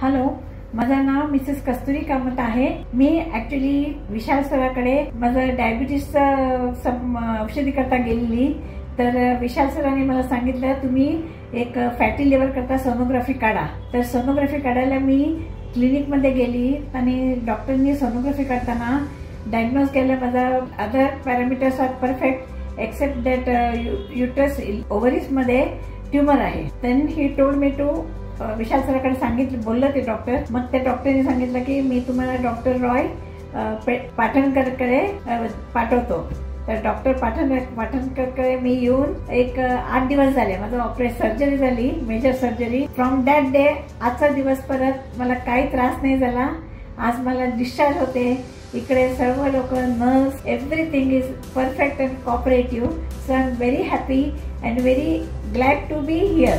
Hello, माझं नाव Mrs कस्तुरी कामत आहे। मी actually विशाल सराकडे माझं डायबिटीसचं औषधी करता गेलेली, तर विशाल सरांनी मला सांगितलं तुम्ही एक फॅटी लिव्हर करता सोनोग्राफी काढा। तर सोनोग्राफी काढायला मी क्लिनिक मध्ये गेली आणि डॉक्टरनी सोनोग्राफी करताना डायग्नोज केलं माझा other parameters are perfect except that uterus ovaries मध्ये ट्यूमर आहे। Then he told me to Vishal सराकडे सांगितलं, बोललं ते डॉक्टर। मग त्या डॉक्टरने सांगितलं की मी तुम्हाला डॉक्टर रॉय पाटणकरकडे पाठवतो। तर डॉक्टर पाटणकरकडे मी येऊन एक 8 दिवस झाले। माझं सर्जरी झाली, major surgery. From that day आजचा दिवस परत मला काही त्रास नाही झाला। आज मला डिस्चार्ज होते। इकडे सर्व लोक, nurse, everything is perfect and cooperative. So I am very happy and very glad to be here.